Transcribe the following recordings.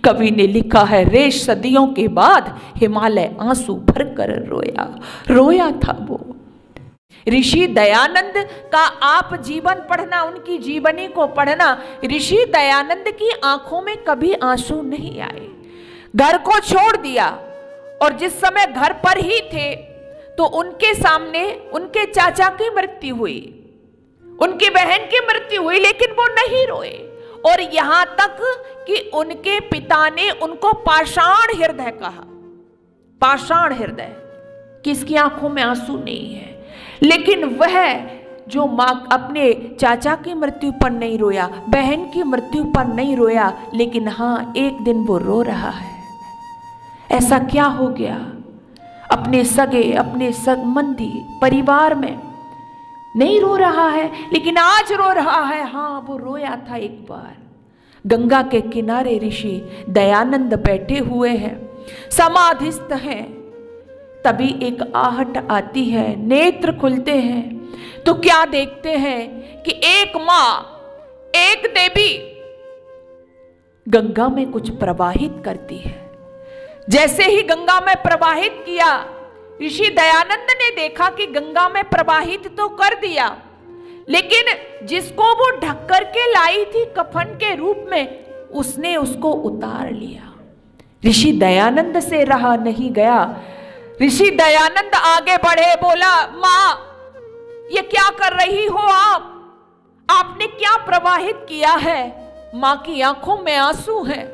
कवि ने लिखा है, रे सदियों के बाद हिमालय आंसू भर कर रोया। रोया था वो। ऋषि दयानंद का आप जीवन पढ़ना, उनकी जीवनी को पढ़ना, ऋषि दयानंद की आंखों में कभी आंसू नहीं आए। घर को छोड़ दिया और जिस समय घर पर ही थे तो उनके सामने उनके चाचा की मृत्यु हुई, उनकी बहन की मृत्यु हुई, लेकिन वो नहीं रोए। और यहां तक कि उनके पिता ने उनको पाषाण हृदय कहा। पाषाण हृदय, किसकी आंखों में आंसू नहीं है, लेकिन वह जो मां अपने चाचा की मृत्यु पर नहीं रोया, बहन की मृत्यु पर नहीं रोया, लेकिन हाँ एक दिन वो रो रहा है। ऐसा क्या हो गया? अपने सगे, अपने संबंधी, परिवार में नहीं रो रहा है, लेकिन आज रो रहा है। हाँ, वो रोया था एक बार। गंगा के किनारे ऋषि दयानंद बैठे हुए हैं, समाधिस्थ हैं। तभी एक आहट आती है, नेत्र खुलते हैं तो क्या देखते हैं कि एक मां, एक देवी गंगा में कुछ प्रवाहित करती है। जैसे ही गंगा में प्रवाहित किया, ऋषि दयानंद ने देखा कि गंगा में प्रवाहित तो कर दिया, लेकिन जिसको वो ढक करके लाई थी कफन के रूप में, उसने उसको उतार लिया। ऋषि दयानंद से रहा नहीं गया। ऋषि दयानंद आगे बढ़े, बोला, मां ये क्या कर रही हो आप? आपने क्या प्रवाहित किया है? मां की आंखों में आंसू हैं।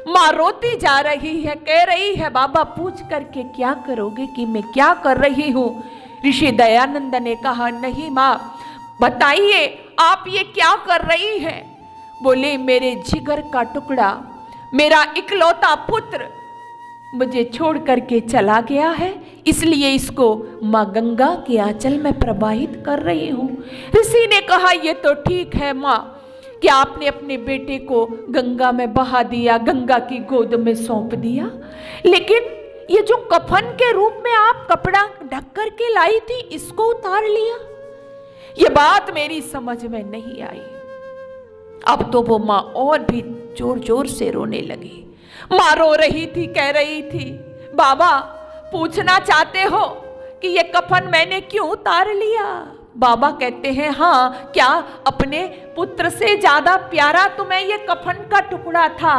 मां रोती जा रही है, कह रही है, बाबा पूछ करके क्या करोगे कि मैं क्या कर रही हूं? ऋषि दयानंद ने कहा, नहीं मां, बताइए आप ये क्या कर रही हैं? बोले, मेरे जिगर का टुकड़ा, मेरा इकलौता पुत्र मुझे छोड़ करके चला गया है, इसलिए इसको मां गंगा के आंचल में प्रवाहित कर रही हूं। ऋषि ने कहा, ये तो ठीक है मां कि आपने अपने बेटे को गंगा में बहा दिया, गंगा की गोद में सौंप दिया, लेकिन ये जो कफन के रूप में आप कपड़ा ढक करके लाई थी, इसको उतार लिया। ये बात मेरी समझ में नहीं आई। अब तो वो मां और भी जोर जोर से रोने लगी। मां रो रही थी, कह रही थी, बाबा पूछना चाहते हो कि ये कफन मैंने क्यों उतार लिया? बाबा कहते हैं, हाँ, क्या अपने पुत्र से ज्यादा प्यारा तुम्हें ये कफन का टुकड़ा था?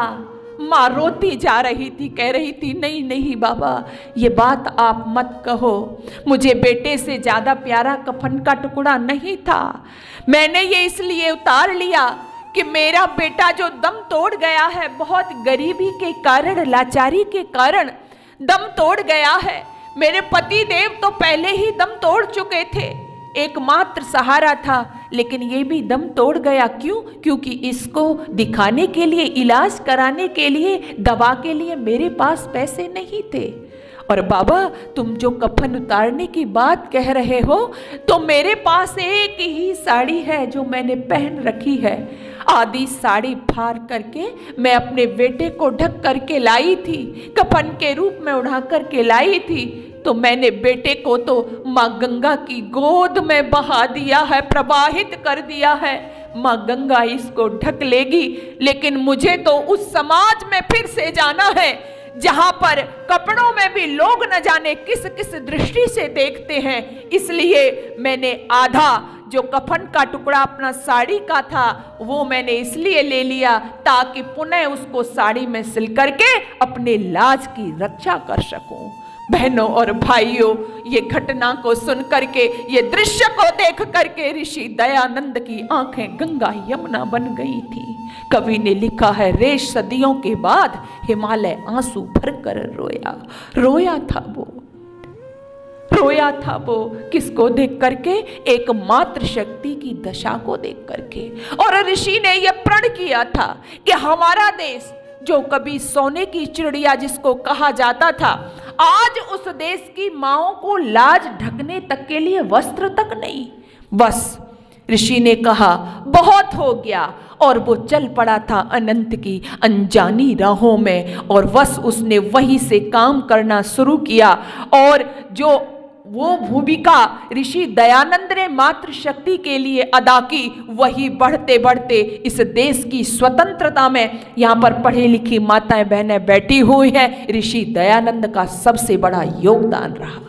मां रोती जा रही थी, कह रही थी, नहीं नहीं बाबा, ये बात आप मत कहो, मुझे बेटे से ज्यादा प्यारा कफन का टुकड़ा नहीं था। मैंने ये इसलिए उतार लिया कि मेरा बेटा जो दम तोड़ गया है, बहुत गरीबी के कारण, लाचारी के कारण दम तोड़ गया है। मेरे पति देव तो पहले ही दम तोड़ चुके थे, एकमात्र सहारा था, लेकिन ये भी दम तोड़ गया। क्यों? क्योंकि इसको दिखाने के लिए, इलाज कराने के लिए, दवा के लिए मेरे पास पैसे नहीं थे। और बाबा तुम जो कफन उतारने की बात कह रहे हो, तो मेरे पास एक ही साड़ी है जो मैंने पहन रखी है। आधी साड़ी फाड़ करके मैं अपने बेटे को ढक करके लाई थी, कफन के रूप में उड़ा करके लाई थी, तो मैंने बेटे को तो माँ गंगा की गोद में बहा दिया है, प्रवाहित कर दिया है। माँ गंगा इसको ढक लेगी, लेकिन मुझे तो उस समाज में फिर से जाना है जहां पर कपड़ों में भी लोग न जाने किस किस दृष्टि से देखते हैं। इसलिए मैंने आधा जो कफन का टुकड़ा अपना साड़ी का था, वो मैंने इसलिए ले लिया ताकि पुनः उसको साड़ी में सिल करके अपने लाज की रक्षा कर सकूं। बहनों और भाइयों, ये घटना को सुन करके, ये दृश्य को देख करके ऋषि दयानंद की आंखें गंगा यमुना बन गई थी। कवि ने लिखा है, रे सदियों के बाद हिमालय आंसू भर कर रोया। रोया था वो, रोया था वो, किसको देख करके? एकमात्र शक्ति की दशा को देख करके। और ऋषि ने यह प्रण किया था कि हमारा देश जो कभी सोने की चिड़िया जिसको कहा जाता था, आज उस देश की माओं को लाज ढकने तक के लिए वस्त्र तक नहीं। बस ऋषि ने कहा बहुत हो गया, और वो चल पड़ा था अनंत की अनजानी राहों में, और बस उसने वहीं से काम करना शुरू किया। और जो वो भूमिका ऋषि दयानंद ने मातृशक्ति के लिए अदा की, वही बढ़ते बढ़ते इस देश की स्वतंत्रता में यहाँ पर पढ़ी लिखी माताएं बहनें बैठी हुई हैं, ऋषि दयानंद का सबसे बड़ा योगदान रहा।